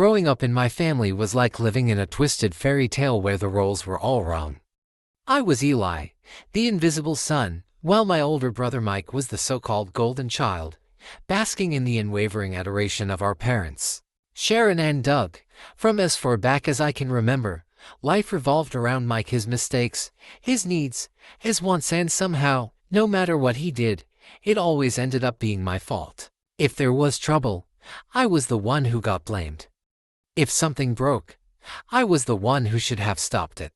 Growing up in my family was like living in a twisted fairy tale where the roles were all wrong. I was Eli, the invisible son, while my older brother Mike was the so-called golden child, basking in the unwavering adoration of our parents. Sharon and Doug, from as far back as I can remember, life revolved around Mike, his mistakes, his needs, his wants, and somehow, no matter what he did, it always ended up being my fault. If there was trouble, I was the one who got blamed. If something broke, I was the one who should have stopped it.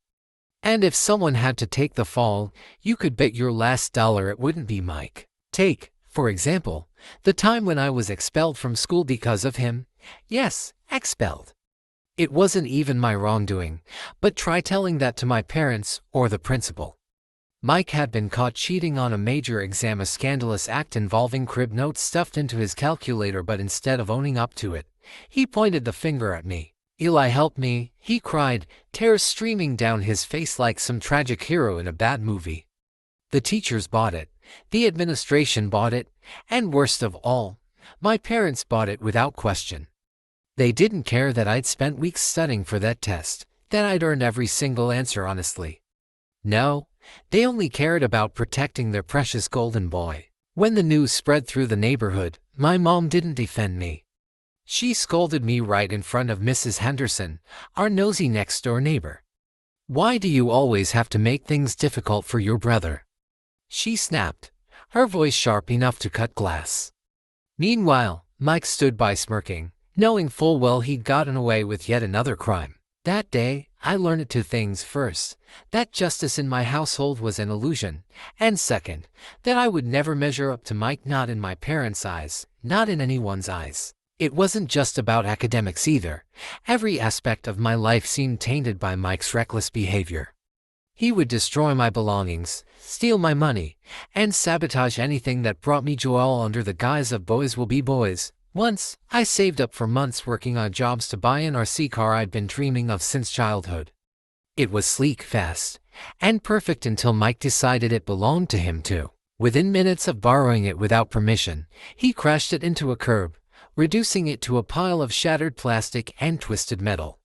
And if someone had to take the fall, you could bet your last dollar it wouldn't be Mike. Take, for example, the time when I was expelled from school because of him. Yes, expelled. It wasn't even my wrongdoing, but try telling that to my parents or the principal. Mike had been caught cheating on a major exam, a scandalous act involving crib notes stuffed into his calculator, but instead of owning up to it, he pointed the finger at me. "Eli, help me," he cried, tears streaming down his face like some tragic hero in a bad movie. The teachers bought it, the administration bought it, and worst of all, my parents bought it without question. They didn't care that I'd spent weeks studying for that test, that I'd earned every single answer honestly. No, they only cared about protecting their precious golden boy. When the news spread through the neighborhood, my mom didn't defend me. She scolded me right in front of Mrs. Henderson, our nosy next-door neighbor. "Why do you always have to make things difficult for your brother?" she snapped, her voice sharp enough to cut glass. Meanwhile, Mike stood by smirking, knowing full well he'd gotten away with yet another crime. That day, I learned two things. First, that justice in my household was an illusion, and second, that I would never measure up to Mike, not in my parents' eyes, not in anyone's eyes. It wasn't just about academics either. Every aspect of my life seemed tainted by Mike's reckless behavior. He would destroy my belongings, steal my money, and sabotage anything that brought me joy, all under the guise of boys will be boys. Once, I saved up for months working on jobs to buy an RC car I'd been dreaming of since childhood. It was sleek, fast, and perfect until Mike decided it belonged to him too. Within minutes of borrowing it without permission, he crashed it into a curb, reducing it to a pile of shattered plastic and twisted metal.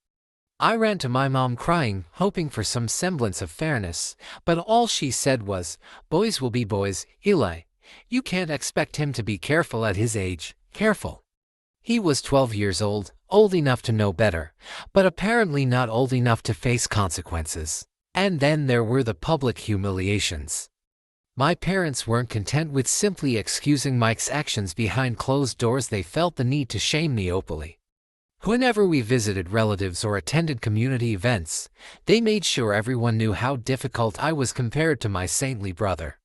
I ran to my mom crying, hoping for some semblance of fairness, but all she said was, "Boys will be boys, Eli. You can't expect him to be careful at his age." Careful. He was 12 years old enough to know better, but apparently not old enough to face consequences. And then there were the public humiliations. My parents weren't content with simply excusing Mike's actions behind closed doors. They felt the need to shame me openly. Whenever we visited relatives or attended community events, they made sure everyone knew how difficult I was compared to my saintly brother.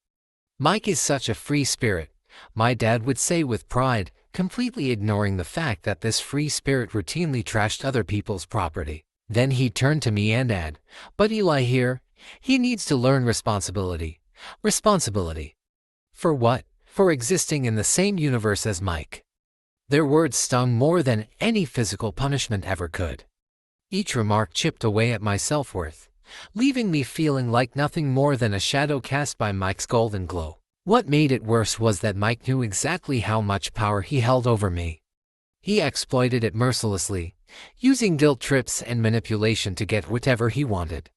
"Mike is such a free spirit," my dad would say with pride, completely ignoring the fact that this free spirit routinely trashed other people's property. Then he'd turn to me and add, "But Eli here, he needs to learn responsibility." Responsibility. For what? For existing in the same universe as Mike. Their words stung more than any physical punishment ever could. Each remark chipped away at my self-worth, leaving me feeling like nothing more than a shadow cast by Mike's golden glow. What made it worse was that Mike knew exactly how much power he held over me. He exploited it mercilessly, using guilt trips and manipulation to get whatever he wanted.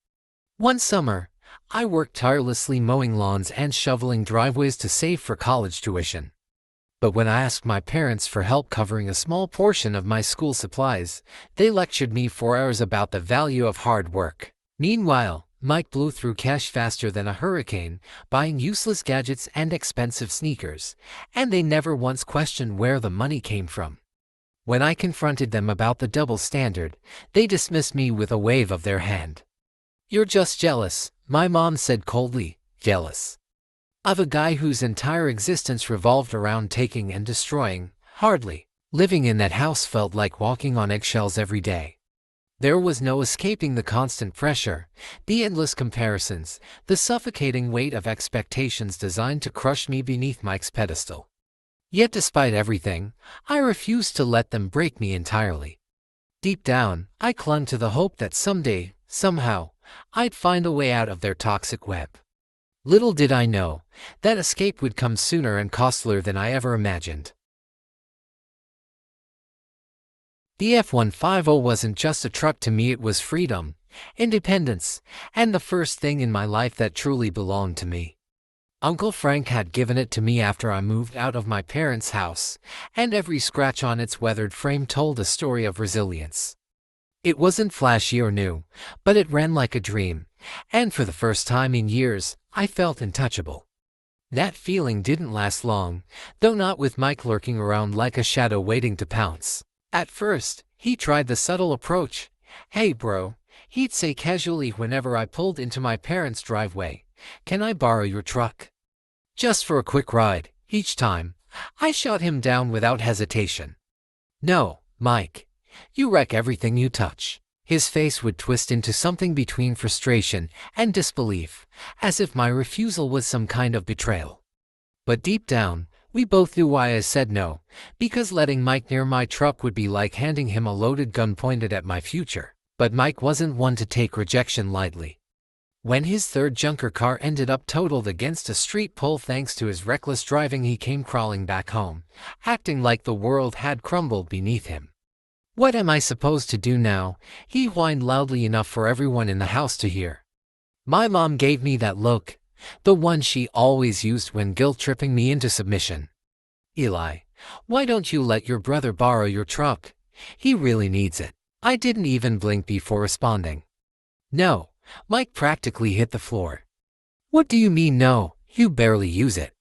One summer, I worked tirelessly mowing lawns and shoveling driveways to save for college tuition. But when I asked my parents for help covering a small portion of my school supplies, they lectured me for hours about the value of hard work. Meanwhile, Mike blew through cash faster than a hurricane, buying useless gadgets and expensive sneakers, and they never once questioned where the money came from. When I confronted them about the double standard, they dismissed me with a wave of their hand. "You're just jealous," my mom said coldly. "Jealous of a guy whose entire existence revolved around taking and destroying." Hardly. Living in that house felt like walking on eggshells every day. There was no escaping the constant pressure, the endless comparisons, the suffocating weight of expectations designed to crush me beneath Mike's pedestal. Yet despite everything, I refused to let them break me entirely. Deep down, I clung to the hope that someday, somehow, I'd find a way out of their toxic web. Little did I know, that escape would come sooner and costlier than I ever imagined. The F-150 wasn't just a truck to me, it was freedom, independence, and the first thing in my life that truly belonged to me. Uncle Frank had given it to me after I moved out of my parents' house, and every scratch on its weathered frame told a story of resilience. It wasn't flashy or new, but it ran like a dream, and for the first time in years, I felt untouchable. That feeling didn't last long, though not with Mike lurking around like a shadow waiting to pounce. At first, he tried the subtle approach. "Hey bro," he'd say casually whenever I pulled into my parents' driveway, "can I borrow your truck? Just for a quick ride." Each time, I shot him down without hesitation. "No, Mike. You wreck everything you touch." His face would twist into something between frustration and disbelief, as if my refusal was some kind of betrayal. But deep down, we both knew why I said no, because letting Mike near my truck would be like handing him a loaded gun pointed at my future. But Mike wasn't one to take rejection lightly. When his third junker car ended up totaled against a street pole thanks to his reckless driving, he came crawling back home, acting like the world had crumbled beneath him. "What am I supposed to do now?" he whined loudly enough for everyone in the house to hear. My mom gave me that look, the one she always used when guilt-tripping me into submission. "Eli, why don't you let your brother borrow your truck? He really needs it." I didn't even blink before responding. "No." Mike practically hit the floor. "What do you mean no? You barely use it.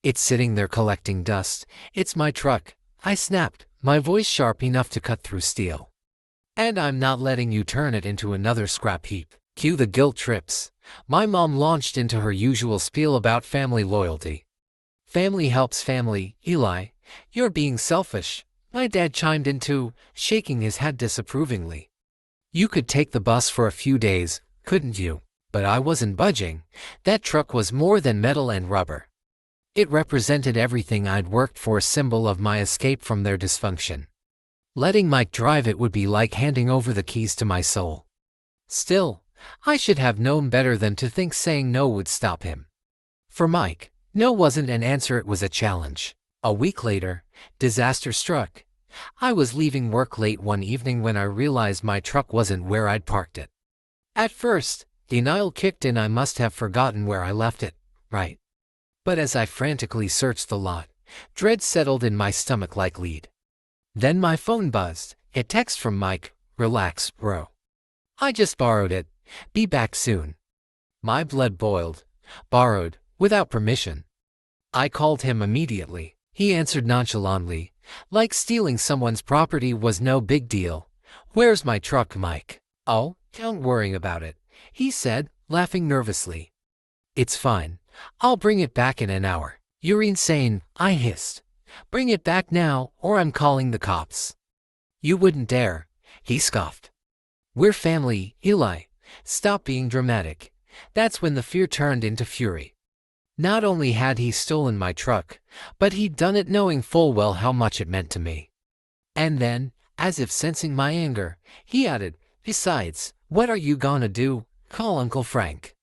It's sitting there collecting dust. It's my truck," I snapped, my voice sharp enough to cut through steel. "And I'm not letting you turn it into another scrap heap." Cue the guilt trips. My mom launched into her usual spiel about family loyalty. "Family helps family, Eli. You're being selfish." My dad chimed in too, shaking his head disapprovingly. "You could take the bus for a few days, couldn't you?" But I wasn't budging. That truck was more than metal and rubber. It represented everything I'd worked for, a symbol of my escape from their dysfunction. Letting Mike drive it would be like handing over the keys to my soul. Still, I should have known better than to think saying no would stop him. For Mike, no wasn't an answer, it was a challenge. A week later, disaster struck. I was leaving work late one evening when I realized my truck wasn't where I'd parked it. At first, denial kicked in. I must have forgotten where I left it, right? But as I frantically searched the lot, dread settled in my stomach like lead. Then my phone buzzed, a text from Mike. "Relax, bro. I just borrowed it. Be back soon." My blood boiled. Borrowed, without permission. I called him immediately. He answered nonchalantly, like stealing someone's property was no big deal. "Where's my truck, Mike?" "Oh, don't worry about it," he said, laughing nervously. "It's fine. I'll bring it back in an hour." "You're insane," I hissed. "Bring it back now, or I'm calling the cops." "You wouldn't dare," he scoffed. "We're family, Eli. Stop being dramatic." That's when the fear turned into fury. Not only had he stolen my truck, but he'd done it knowing full well how much it meant to me. And then, as if sensing my anger, he added, "Besides, what are you gonna do? Call Uncle Frank.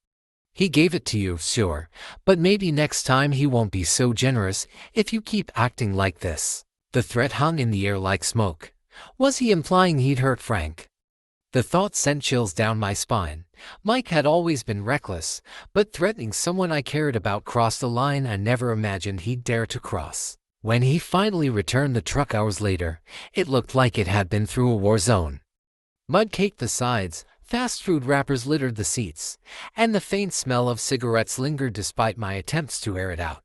He gave it to you, sure, but maybe next time he won't be so generous if you keep acting like this." The threat hung in the air like smoke. Was he implying he'd hurt Frank? The thought sent chills down my spine. Mike had always been reckless, but threatening someone I cared about crossed a line I never imagined he'd dare to cross. When he finally returned the truck hours later, it looked like it had been through a war zone. Mud caked the sides, fast food wrappers littered the seats, and the faint smell of cigarettes lingered despite my attempts to air it out.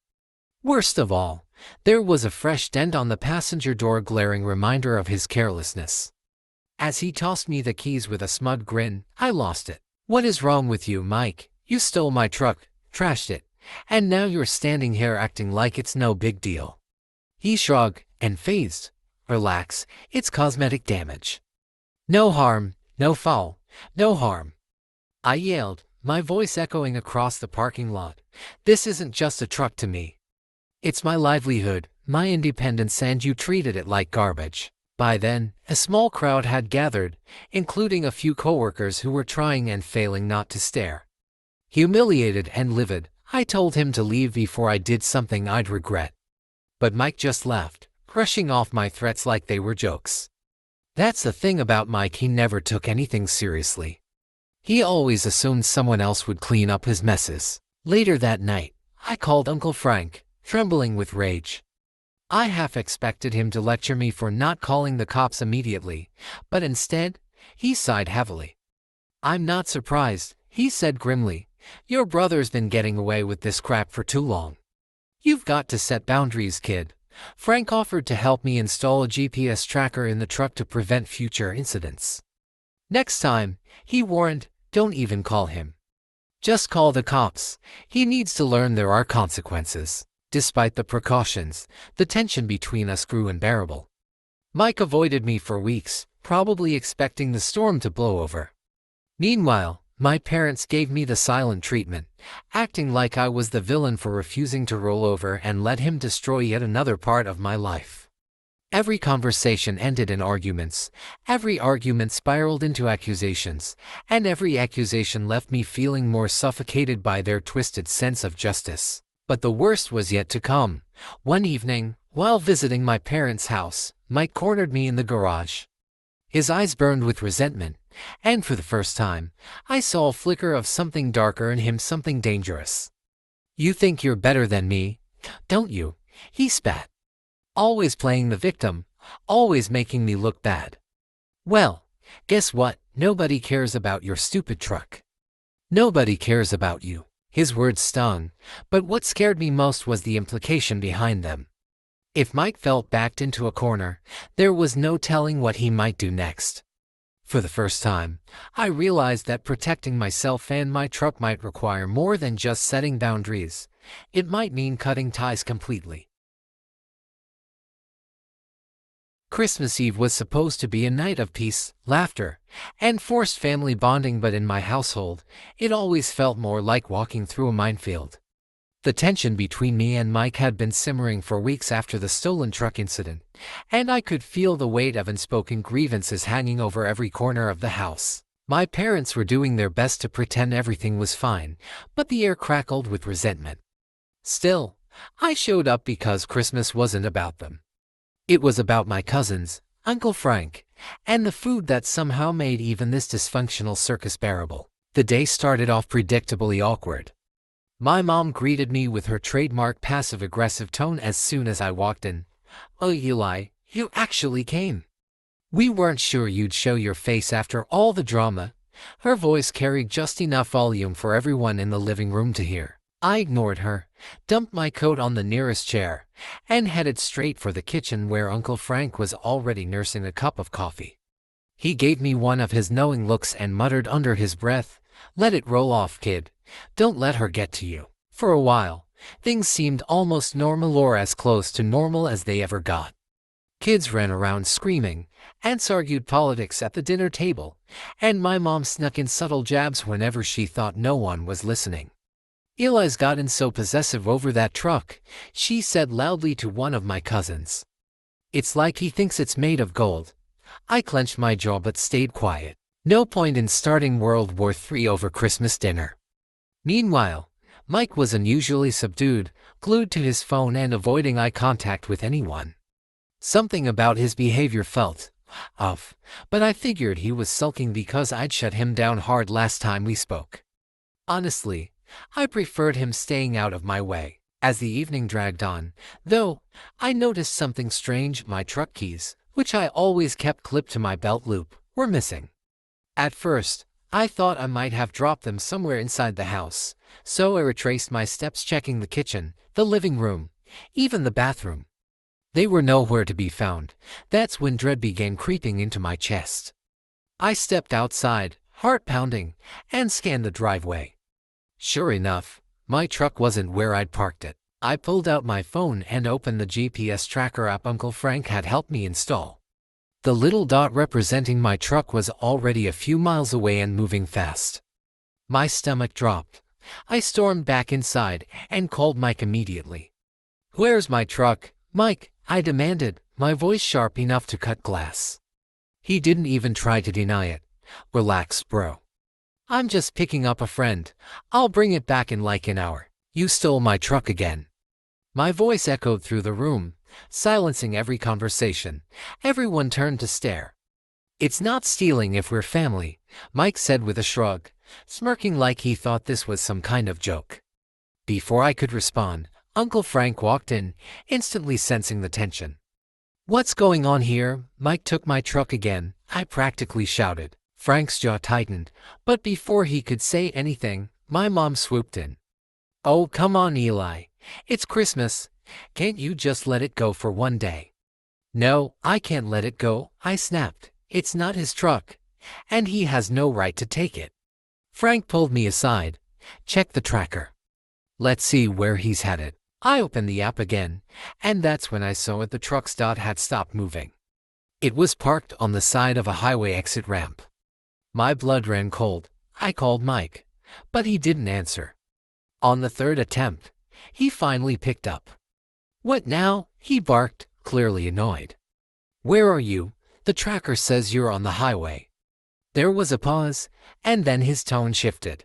Worst of all, there was a fresh dent on the passenger door, a glaring reminder of his carelessness. As he tossed me the keys with a smug grin, I lost it. "What is wrong with you, Mike? You stole my truck, trashed it, and now you're standing here acting like it's no big deal." He shrugged and phased. "Relax, it's cosmetic damage. No harm, no foul, no harm." I yelled, my voice echoing across the parking lot. "This isn't just a truck to me. It's my livelihood, my independence, and you treated it like garbage." By then, a small crowd had gathered, including a few coworkers who were trying and failing not to stare. Humiliated and livid, I told him to leave before I did something I'd regret. But Mike just laughed, brushing off my threats like they were jokes. That's the thing about Mike, he never took anything seriously. He always assumed someone else would clean up his messes. Later that night, I called Uncle Frank, trembling with rage. I half expected him to lecture me for not calling the cops immediately, but instead, he sighed heavily. "I'm not surprised," he said grimly. "Your brother's been getting away with this crap for too long. You've got to set boundaries, kid." Frank offered to help me install a GPS tracker in the truck to prevent future incidents. "Next time," he warned, "don't even call him. Just call the cops. He needs to learn there are consequences." Despite the precautions, the tension between us grew unbearable. Mike avoided me for weeks, probably expecting the storm to blow over. Meanwhile, my parents gave me the silent treatment, acting like I was the villain for refusing to roll over and let him destroy yet another part of my life. Every conversation ended in arguments, every argument spiraled into accusations, and every accusation left me feeling more suffocated by their twisted sense of justice. But the worst was yet to come. One evening, while visiting my parents' house, Mike cornered me in the garage. His eyes burned with resentment, and for the first time, I saw a flicker of something darker in him, something dangerous. "You think you're better than me, don't you?" he spat. "Always playing the victim, always making me look bad. Well, guess what? Nobody cares about your stupid truck. Nobody cares about you." His words stung, but what scared me most was the implication behind them. If Mike felt backed into a corner, there was no telling what he might do next. For the first time, I realized that protecting myself and my truck might require more than just setting boundaries. It might mean cutting ties completely. Christmas Eve was supposed to be a night of peace, laughter, and forced family bonding, but in my household, it always felt more like walking through a minefield. The tension between me and Mike had been simmering for weeks after the stolen truck incident, and I could feel the weight of unspoken grievances hanging over every corner of the house. My parents were doing their best to pretend everything was fine, but the air crackled with resentment. Still, I showed up because Christmas wasn't about them. It was about my cousins, Uncle Frank, and the food that somehow made even this dysfunctional circus bearable. The day started off predictably awkward. My mom greeted me with her trademark passive-aggressive tone as soon as I walked in. "Oh, Eli, you actually came. We weren't sure you'd show your face after all the drama." Her voice carried just enough volume for everyone in the living room to hear. I ignored her, dumped my coat on the nearest chair, and headed straight for the kitchen where Uncle Frank was already nursing a cup of coffee. He gave me one of his knowing looks and muttered under his breath, "Let it roll off, kid. Don't let her get to you." For a while, things seemed almost normal, or as close to normal as they ever got. Kids ran around screaming, aunts argued politics at the dinner table, and my mom snuck in subtle jabs whenever she thought no one was listening. "Eli's gotten so possessive over that truck," she said loudly to one of my cousins. "It's like he thinks it's made of gold." I clenched my jaw but stayed quiet. No point in starting World War III over Christmas dinner. Meanwhile, Mike was unusually subdued, glued to his phone and avoiding eye contact with anyone. Something about his behavior felt off, but I figured he was sulking because I'd shut him down hard last time we spoke. Honestly, I preferred him staying out of my way. As the evening dragged on, though, I noticed something strange. My truck keys, which I always kept clipped to my belt loop, were missing. At first, I thought I might have dropped them somewhere inside the house, so I retraced my steps, checking the kitchen, the living room, even the bathroom. They were nowhere to be found. That's when dread began creeping into my chest. I stepped outside, heart pounding, and scanned the driveway. Sure enough, my truck wasn't where I'd parked it. I pulled out my phone and opened the GPS tracker app Uncle Frank had helped me install. The little dot representing my truck was already a few miles away and moving fast. My stomach dropped. I stormed back inside and called Mike immediately. "Where's my truck, Mike?" I demanded, my voice sharp enough to cut glass. He didn't even try to deny it. "Relax, bro. I'm just picking up a friend. I'll bring it back in like an hour." "You stole my truck again." My voice echoed through the room, silencing every conversation. Everyone turned to stare. It's not stealing if we're family, Mike said with a shrug, smirking like he thought this was some kind of joke. Before I could respond, Uncle Frank walked in, instantly sensing the tension. "What's going on here?" Mike took my truck again, I practically shouted. Frank's jaw tightened, but before he could say anything, my mom swooped in. "Oh, come on, Eli. It's Christmas. Can't you just let it go for one day?" "No, I can't let it go," I snapped. "It's not his truck, and he has no right to take it." Frank pulled me aside. "Check the tracker. Let's see where he's headed." I opened the app again, and that's when I saw the truck's dot had stopped moving. It was parked on the side of a highway exit ramp. My blood ran cold. I called Mike, but he didn't answer. On the third attempt, he finally picked up. "What now?" he barked, clearly annoyed. "Where are you? The tracker says you're on the highway." There was a pause, and then his tone shifted.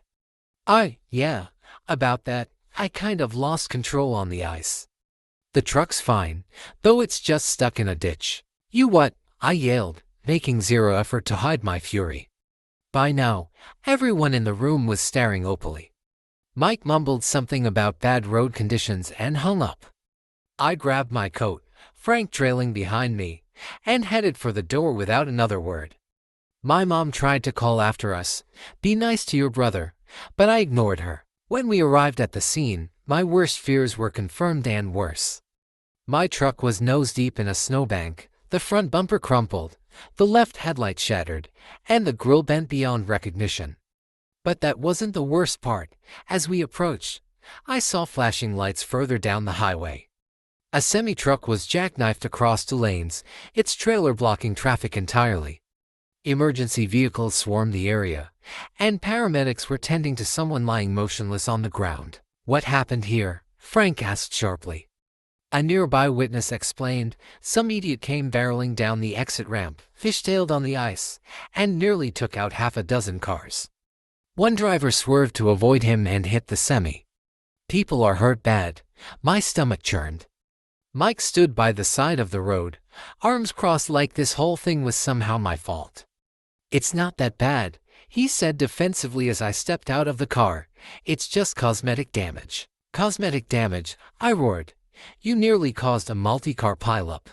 Yeah, about that. I kind of lost control on the ice. The truck's fine, though it's just stuck in a ditch." "You what?" I yelled, making zero effort to hide my fury. By now, everyone in the room was staring opally. Mike mumbled something about bad road conditions and hung up. I grabbed my coat, Frank trailing behind me, and headed for the door without another word. My mom tried to call after us, "Be nice to your brother," but I ignored her. When we arrived at the scene, my worst fears were confirmed and worse. My truck was nose-deep in a snowbank, the front bumper crumpled, the left headlight shattered, and the grille bent beyond recognition. But that wasn't the worst part. As we approached, I saw flashing lights further down the highway. A semi-truck was jackknifed across 2 lanes, its trailer blocking traffic entirely. Emergency vehicles swarmed the area, and paramedics were tending to someone lying motionless on the ground. "What happened here?" Frank asked sharply. A nearby witness explained, "Some idiot came barreling down the exit ramp, fishtailed on the ice, and nearly took out half a dozen cars. One driver swerved to avoid him and hit the semi. People are hurt bad." My stomach churned. Mike stood by the side of the road, arms crossed like this whole thing was somehow my fault. "It's not that bad," he said defensively as I stepped out of the car. "It's just cosmetic damage." "Cosmetic damage?" I roared. "You nearly caused a multi-car pileup.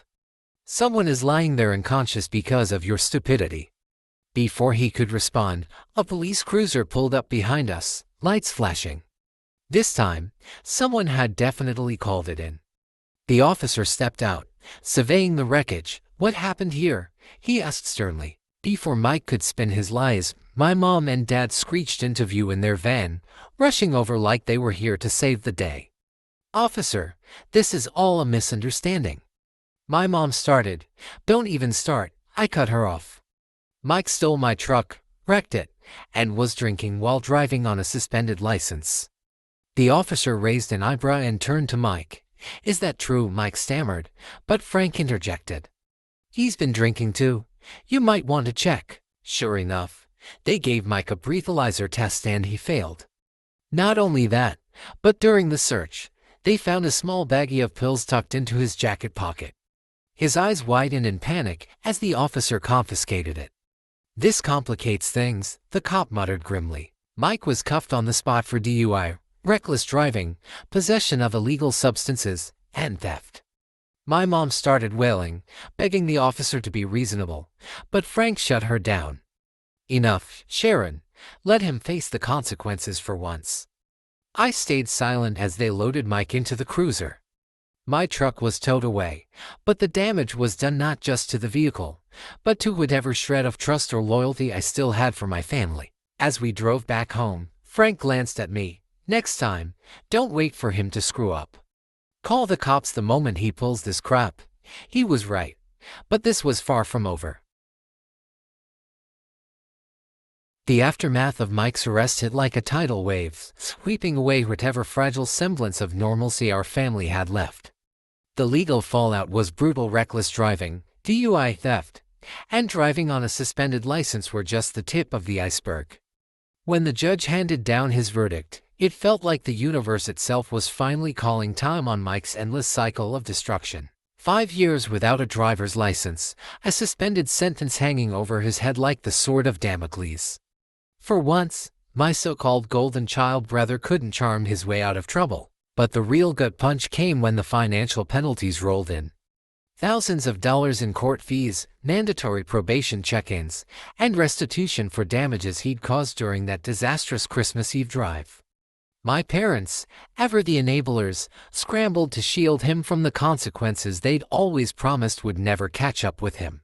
Someone is lying there unconscious because of your stupidity." Before he could respond, a police cruiser pulled up behind us, lights flashing. This time, someone had definitely called it in. The officer stepped out, surveying the wreckage. "What happened here?" he asked sternly. Before Mike could spin his lies, my mom and dad screeched into view in their van, rushing over like they were here to save the day. "Officer, this is all a misunderstanding." My mom started. "Don't even start," I cut her off. "Mike stole my truck, wrecked it, and was drinking while driving on a suspended license." The officer raised an eyebrow and turned to Mike. "Is that true?" Mike stammered, but Frank interjected. "He's been drinking too. You might want to check." Sure enough, they gave Mike a breathalyzer test and he failed. Not only that, but during the search, they found a small baggie of pills tucked into his jacket pocket. His eyes widened in panic as the officer confiscated it. "This complicates things," the cop muttered grimly. Mike was cuffed on the spot for DUI, reckless driving, possession of illegal substances, and theft. My mom started wailing, begging the officer to be reasonable, but Frank shut her down. "Enough, Sharon. Let him face the consequences for once." I stayed silent as they loaded Mike into the cruiser. My truck was towed away, but the damage was done not just to the vehicle, but to whatever shred of trust or loyalty I still had for my family. As we drove back home, Frank glanced at me. "Next time, don't wait for him to screw up. Call the cops the moment he pulls this crap." He was right, but this was far from over. The aftermath of Mike's arrest hit like a tidal wave, sweeping away whatever fragile semblance of normalcy our family had left. The legal fallout was brutal reckless driving, DUI theft, and driving on a suspended license were just the tip of the iceberg. When the judge handed down his verdict, it felt like the universe itself was finally calling time on Mike's endless cycle of destruction. 5 years without a driver's license, a suspended sentence hanging over his head like the sword of Damocles. For once, my so-called golden child brother couldn't charm his way out of trouble. But the real gut punch came when the financial penalties rolled in. Thousands of dollars in court fees, mandatory probation check-ins, and restitution for damages he'd caused during that disastrous Christmas Eve drive. My parents, ever the enablers, scrambled to shield him from the consequences they'd always promised would never catch up with him.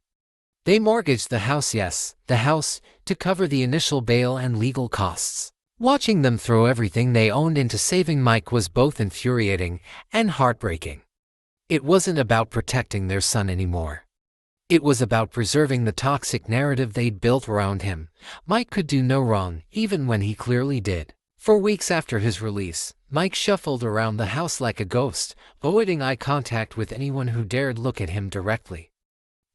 They mortgaged the house, yes, the house, to cover the initial bail and legal costs. Watching them throw everything they owned into saving Mike was both infuriating and heartbreaking. It wasn't about protecting their son anymore. It was about preserving the toxic narrative they'd built around him. Mike could do no wrong, even when he clearly did. For weeks after his release, Mike shuffled around the house like a ghost, avoiding eye contact with anyone who dared look at him directly.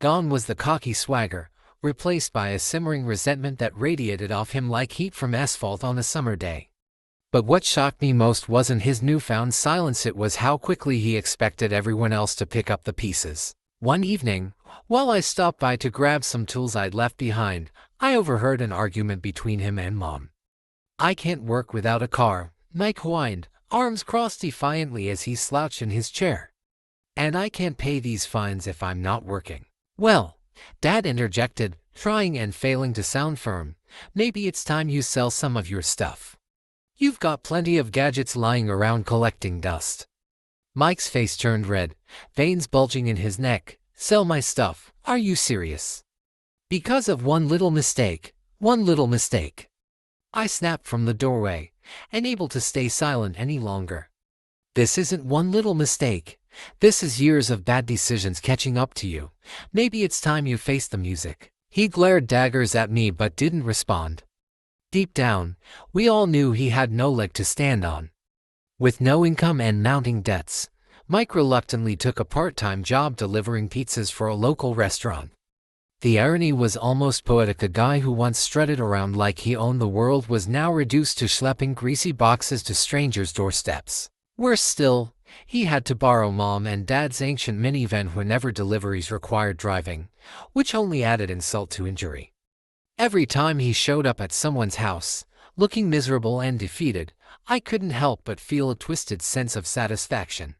Gone was the cocky swagger, replaced by a simmering resentment that radiated off him like heat from asphalt on a summer day. But what shocked me most wasn't his newfound silence, it was how quickly he expected everyone else to pick up the pieces. One evening, while I stopped by to grab some tools I'd left behind, I overheard an argument between him and Mom. "I can't work without a car," Mike whined, arms crossed defiantly as he slouched in his chair. "And I can't pay these fines if I'm not working." "Well," Dad interjected, trying and failing to sound firm, "maybe it's time you sell some of your stuff. You've got plenty of gadgets lying around collecting dust." Mike's face turned red, veins bulging in his neck. "Sell my stuff? Are you serious? Because of one little mistake? One little mistake?" I snapped from the doorway, unable to stay silent any longer. "This isn't one little mistake. This is years of bad decisions catching up to you. Maybe it's time you face the music." He glared daggers at me but didn't respond. Deep down, we all knew he had no leg to stand on. With no income and mounting debts, Mike reluctantly took a part-time job delivering pizzas for a local restaurant. The irony was almost poetic. A guy who once strutted around like he owned the world was now reduced to schlepping greasy boxes to strangers' doorsteps. Worse still, he had to borrow Mom and Dad's ancient minivan whenever deliveries required driving, which only added insult to injury. Every time he showed up at someone's house, looking miserable and defeated, I couldn't help but feel a twisted sense of satisfaction.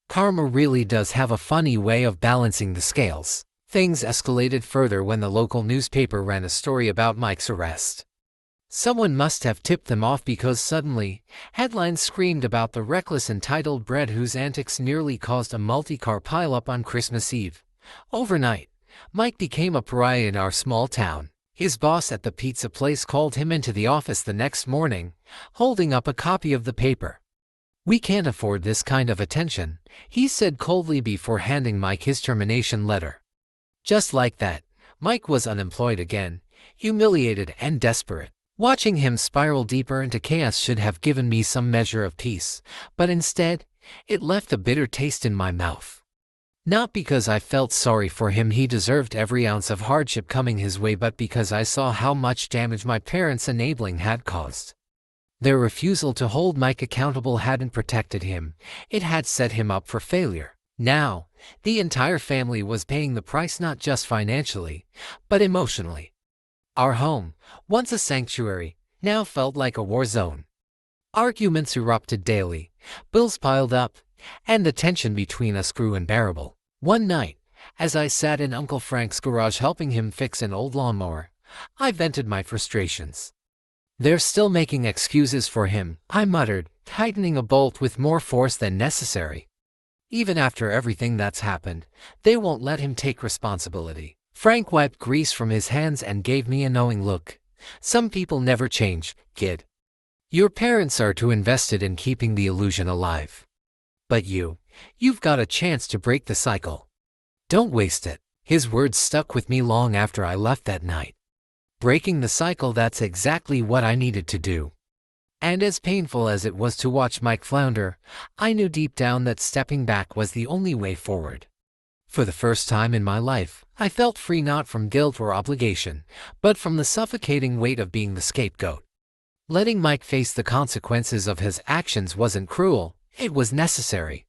Karma really does have a funny way of balancing the scales. Things escalated further when the local newspaper ran a story about Mike's arrest. Someone must have tipped them off because suddenly, headlines screamed about the reckless entitled brat whose antics nearly caused a multi-car pileup on Christmas Eve. Overnight, Mike became a pariah in our small town. His boss at the pizza place called him into the office the next morning, holding up a copy of the paper. "We can't afford this kind of attention," he said coldly before handing Mike his termination letter. Just like that, Mike was unemployed again, humiliated and desperate. Watching him spiral deeper into chaos should have given me some measure of peace, but instead, it left a bitter taste in my mouth. Not because I felt sorry for him, he deserved every ounce of hardship coming his way, but because I saw how much damage my parents' enabling had caused. Their refusal to hold Mike accountable hadn't protected him, it had set him up for failure. Now, the entire family was paying the price, not just financially, but emotionally. Our home, once a sanctuary, now felt like a war zone. Arguments erupted daily, bills piled up, and the tension between us grew unbearable. One night, as I sat in Uncle Frank's garage helping him fix an old lawnmower, I vented my frustrations. "They're still making excuses for him," I muttered, tightening a bolt with more force than necessary. "Even after everything that's happened, they won't let him take responsibility." Frank wiped grease from his hands and gave me a knowing look. "Some people never change, kid. Your parents are too invested in keeping the illusion alive. But you've got a chance to break the cycle. Don't waste it." His words stuck with me long after I left that night. Breaking the cycle, that's exactly what I needed to do. And as painful as it was to watch Mike flounder, I knew deep down that stepping back was the only way forward. For the first time in my life, I felt free, not from guilt or obligation, but from the suffocating weight of being the scapegoat. Letting Mike face the consequences of his actions wasn't cruel, it was necessary.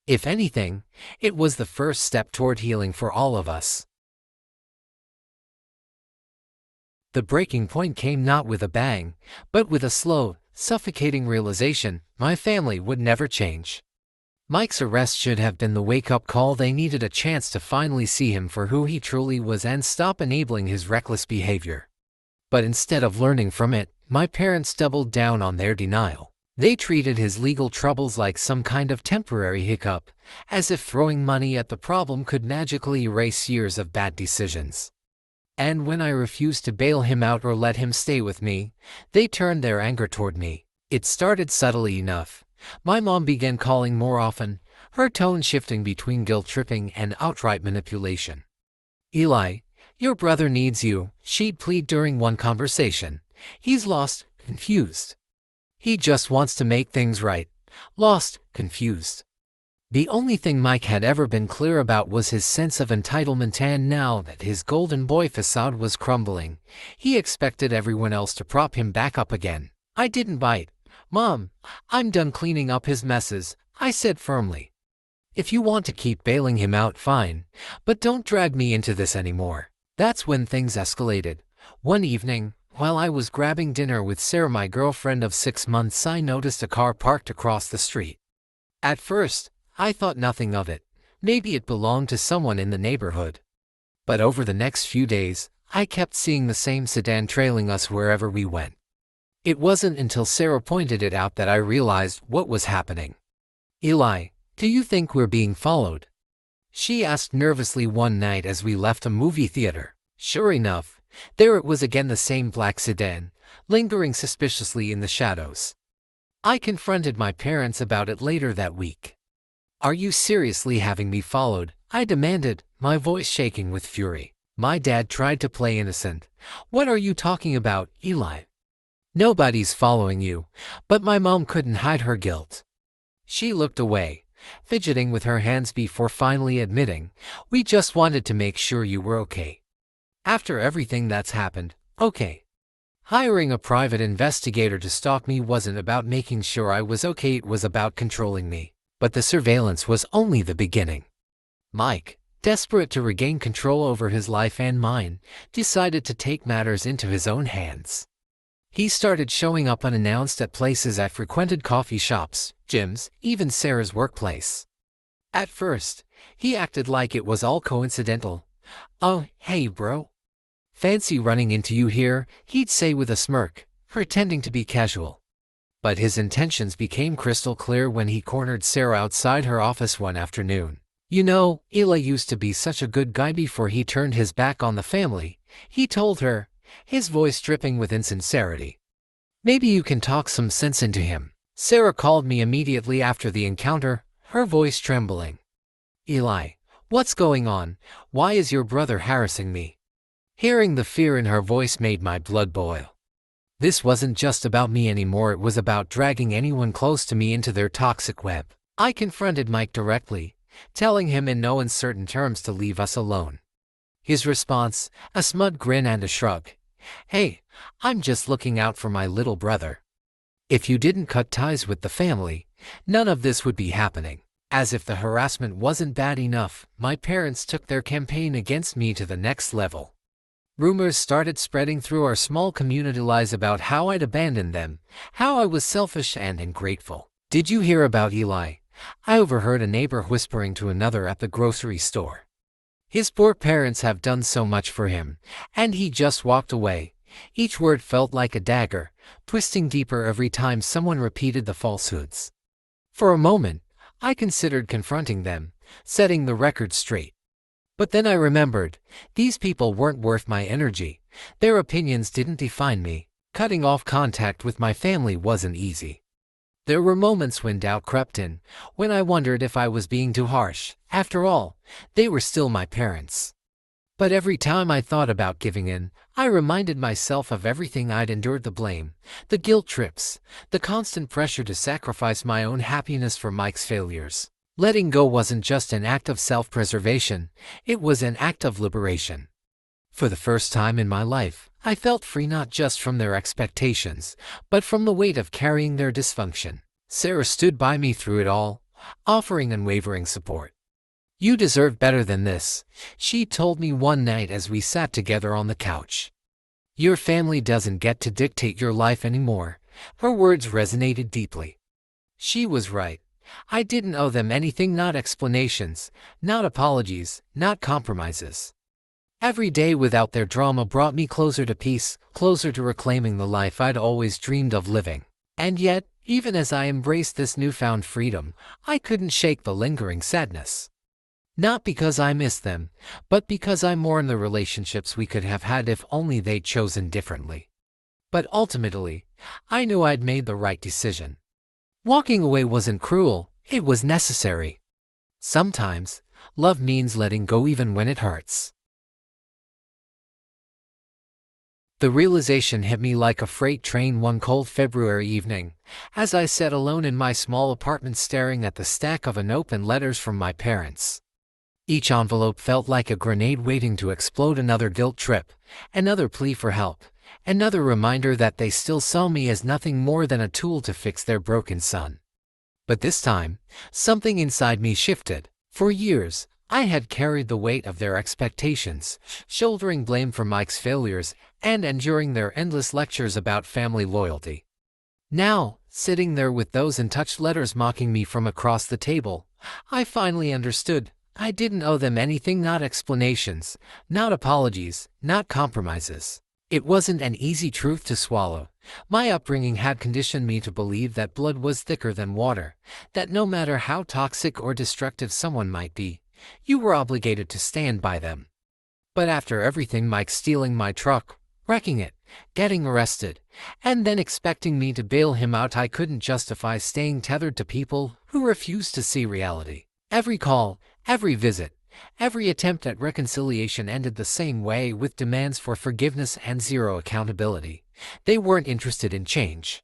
If anything, it was the first step toward healing for all of us. The breaking point came not with a bang, but with a slow, suffocating realization my family would never change. Mike's arrest should have been the wake-up call. They needed a chance to finally see him for who he truly was and stop enabling his reckless behavior. But instead of learning from it, my parents doubled down on their denial. They treated his legal troubles like some kind of temporary hiccup, as if throwing money at the problem could magically erase years of bad decisions. And when I refused to bail him out or let him stay with me, they turned their anger toward me. It started subtly enough. My mom began calling more often, her tone shifting between guilt-tripping and outright manipulation. "Eli, your brother needs you," she'd plead during one conversation. "He's lost, confused. He just wants to make things right. Lost, confused." The only thing Mike had ever been clear about was his sense of entitlement, and now that his golden boy facade was crumbling, he expected everyone else to prop him back up again. I didn't bite. "Mom, I'm done cleaning up his messes," I said firmly. "If you want to keep bailing him out, fine, but don't drag me into this anymore." That's when things escalated. One evening, while I was grabbing dinner with Sarah, my girlfriend of 6 months, I noticed a car parked across the street. At first, I thought nothing of it. Maybe it belonged to someone in the neighborhood. But over the next few days, I kept seeing the same sedan trailing us wherever we went. It wasn't until Sarah pointed it out that I realized what was happening. "Eli, do you think we're being followed?" she asked nervously one night as we left a movie theater. Sure enough, there it was again, the same black sedan, lingering suspiciously in the shadows. I confronted my parents about it later that week. "Are you seriously having me followed?" I demanded, my voice shaking with fury. My dad tried to play innocent. "What are you talking about, Eli? Nobody's following you." But my mom couldn't hide her guilt. She looked away, fidgeting with her hands before finally admitting, "We just wanted to make sure you were okay. After everything that's happened, okay." Hiring a private investigator to stalk me wasn't about making sure I was okay, it was about controlling me. But the surveillance was only the beginning. Mike, desperate to regain control over his life and mine, decided to take matters into his own hands. He started showing up unannounced at places I frequented, coffee shops, gyms, even Sarah's workplace. At first, he acted like it was all coincidental. "Oh, hey bro. Fancy running into you here," he'd say with a smirk, pretending to be casual. But his intentions became crystal clear when he cornered Sarah outside her office one afternoon. "You know, Eli used to be such a good guy before he turned his back on the family," he told her, his voice dripping with insincerity. "Maybe you can talk some sense into him." Sarah called me immediately after the encounter, her voice trembling. "Eli, what's going on? Why is your brother harassing me?" Hearing the fear in her voice made my blood boil. This wasn't just about me anymore, it was about dragging anyone close to me into their toxic web. I confronted Mike directly, telling him in no uncertain terms to leave us alone. His response, a smug grin and a shrug. "Hey, I'm just looking out for my little brother. If you didn't cut ties with the family, none of this would be happening." As if the harassment wasn't bad enough, my parents took their campaign against me to the next level. Rumors started spreading through our small community, lies about how I'd abandoned them, how I was selfish and ungrateful. "Did you hear about Eli?" I overheard a neighbor whispering to another at the grocery store. "His poor parents have done so much for him, and he just walked away." Each word felt like a dagger, twisting deeper every time someone repeated the falsehoods. For a moment, I considered confronting them, setting the record straight. But then I remembered, these people weren't worth my energy. Their opinions didn't define me. Cutting off contact with my family wasn't easy. There were moments when doubt crept in, when I wondered if I was being too harsh. After all, they were still my parents. But every time I thought about giving in, I reminded myself of everything I'd endured: the blame, the guilt trips, the constant pressure to sacrifice my own happiness for Mike's failures. Letting go wasn't just an act of self-preservation, it was an act of liberation. For the first time in my life, I felt free, not just from their expectations, but from the weight of carrying their dysfunction. Sarah stood by me through it all, offering unwavering support. "You deserve better than this," she told me one night as we sat together on the couch. "Your family doesn't get to dictate your life anymore." Her words resonated deeply. She was right. I didn't owe them anything, not explanations, not apologies, not compromises. Every day without their drama brought me closer to peace, closer to reclaiming the life I'd always dreamed of living. And yet, even as I embraced this newfound freedom, I couldn't shake the lingering sadness. Not because I miss them, but because I mourn the relationships we could have had if only they'd chosen differently. But ultimately, I knew I'd made the right decision. Walking away wasn't cruel, it was necessary. Sometimes, love means letting go even when it hurts. The realization hit me like a freight train one cold February evening, as I sat alone in my small apartment staring at the stack of unopened letters from my parents. Each envelope felt like a grenade waiting to explode, another guilt trip, another plea for help, another reminder that they still saw me as nothing more than a tool to fix their broken son. But this time, something inside me shifted. For years, I had carried the weight of their expectations, shouldering blame for Mike's failures and enduring their endless lectures about family loyalty. Now, sitting there with those untouched letters mocking me from across the table, I finally understood. I didn't owe them anything, not explanations, not apologies, not compromises. It wasn't an easy truth to swallow. My upbringing had conditioned me to believe that blood was thicker than water, that no matter how toxic or destructive someone might be, you were obligated to stand by them. But after everything, Mike stealing my truck, wrecking it, getting arrested, and then expecting me to bail him out, I couldn't justify staying tethered to people who refused to see reality. Every call, every visit, every attempt at reconciliation ended the same way, with demands for forgiveness and zero accountability. They weren't interested in change.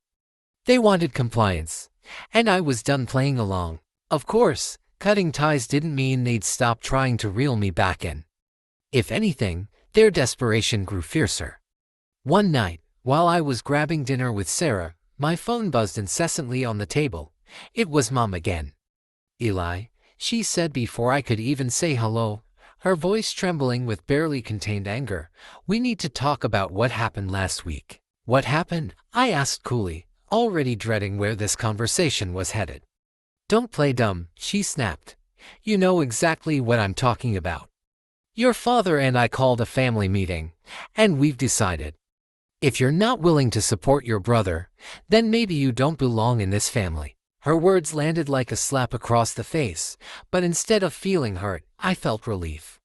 They wanted compliance, and I was done playing along. Of course, cutting ties didn't mean they'd stop trying to reel me back in. If anything, their desperation grew fiercer. One night, while I was grabbing dinner with Sarah, my phone buzzed incessantly on the table. It was Mom again. "Eli," she said before I could even say hello, her voice trembling with barely contained anger, "we need to talk about what happened last week." "What happened?" I asked coolly, already dreading where this conversation was headed. "Don't play dumb," she snapped. "You know exactly what I'm talking about. Your father and I called a family meeting, and we've decided. If you're not willing to support your brother, then maybe you don't belong in this family." Her words landed like a slap across the face, but instead of feeling hurt, I felt relief.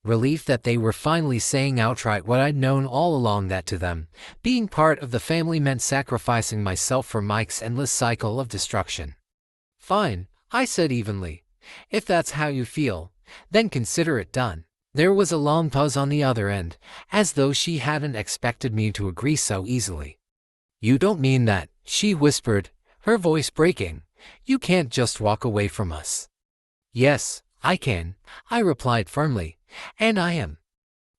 Relief that they were finally saying outright what I'd known all along, that to them, being part of the family meant sacrificing myself for Mike's endless cycle of destruction. "Fine," I said evenly. "If that's how you feel, then consider it done." There was a long pause on the other end, as though she hadn't expected me to agree so easily. "You don't mean that," she whispered, her voice breaking. "You can't just walk away from us." "Yes, I can," I replied firmly, "and I am."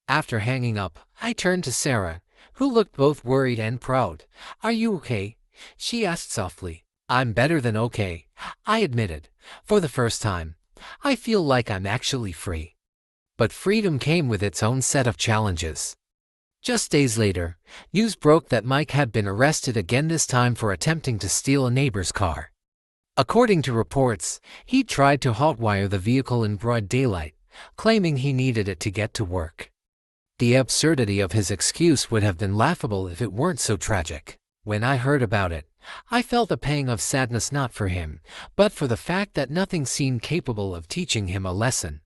After hanging up, I turned to Sarah, who looked both worried and proud. "Are you okay?" she asked softly. "I'm better than okay," I admitted. "For the first time, I feel like I'm actually free." But freedom came with its own set of challenges. Just days later, news broke that Mike had been arrested again, this time for attempting to steal a neighbor's car. According to reports, he tried to hotwire the vehicle in broad daylight, claiming he needed it to get to work. The absurdity of his excuse would have been laughable if it weren't so tragic. When I heard about it, I felt a pang of sadness, not for him, but for the fact that nothing seemed capable of teaching him a lesson.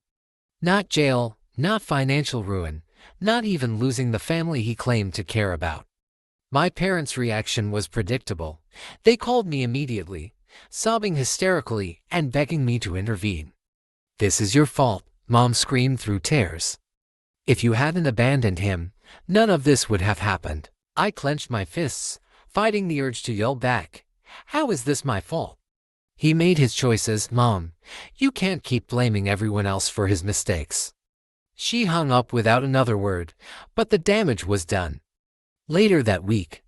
Not jail, not financial ruin, not even losing the family he claimed to care about. My parents' reaction was predictable. They called me immediately, sobbing hysterically and begging me to intervene. "This is your fault," Mom screamed through tears. "If you hadn't abandoned him, none of this would have happened." I clenched my fists, fighting the urge to yell back. "How is this my fault? He made his choices, Mom. You can't keep blaming everyone else for his mistakes." She hung up without another word, but the damage was done. Later that week,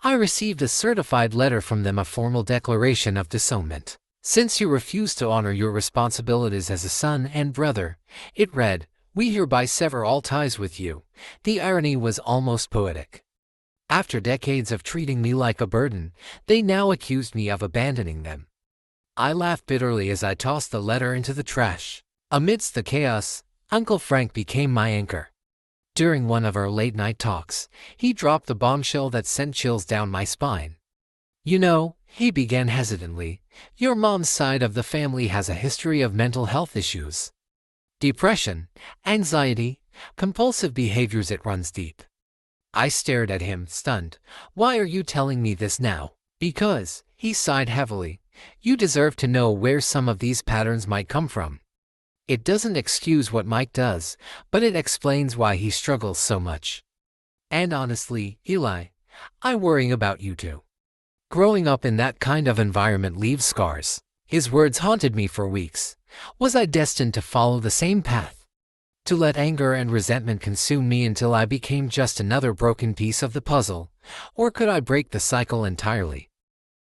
I received a certified letter from them, a formal declaration of disownment. Since you refuse to honor your responsibilities as a son and brother, it read, we hereby sever all ties with you. The irony was almost poetic. After decades of treating me like a burden, they now accused me of abandoning them. I laughed bitterly as I tossed the letter into the trash. Amidst the chaos, Uncle Frank became my anchor. During one of our late-night talks, he dropped the bombshell that sent chills down my spine. You know, he began hesitantly, your mom's side of the family has a history of mental health issues. Depression, anxiety, compulsive behaviors, it runs deep. I stared at him, stunned. Why are you telling me this now? Because, he sighed heavily, you deserve to know where some of these patterns might come from. It doesn't excuse what Mike does, but it explains why he struggles so much. And honestly, Eli, I worry about you too. Growing up in that kind of environment leaves scars. His words haunted me for weeks. Was I destined to follow the same path? To let anger and resentment consume me until I became just another broken piece of the puzzle? Or could I break the cycle entirely?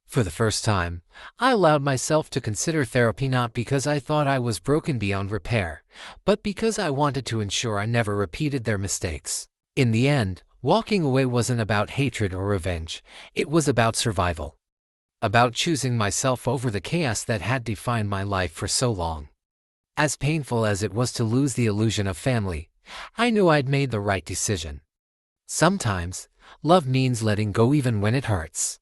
For the first time, I allowed myself to consider therapy not because I thought I was broken beyond repair, but because I wanted to ensure I never repeated their mistakes. In the end, walking away wasn't about hatred or revenge, it was about survival. About choosing myself over the chaos that had defined my life for so long. As painful as it was to lose the illusion of family, I knew I'd made the right decision. Sometimes, love means letting go even when it hurts.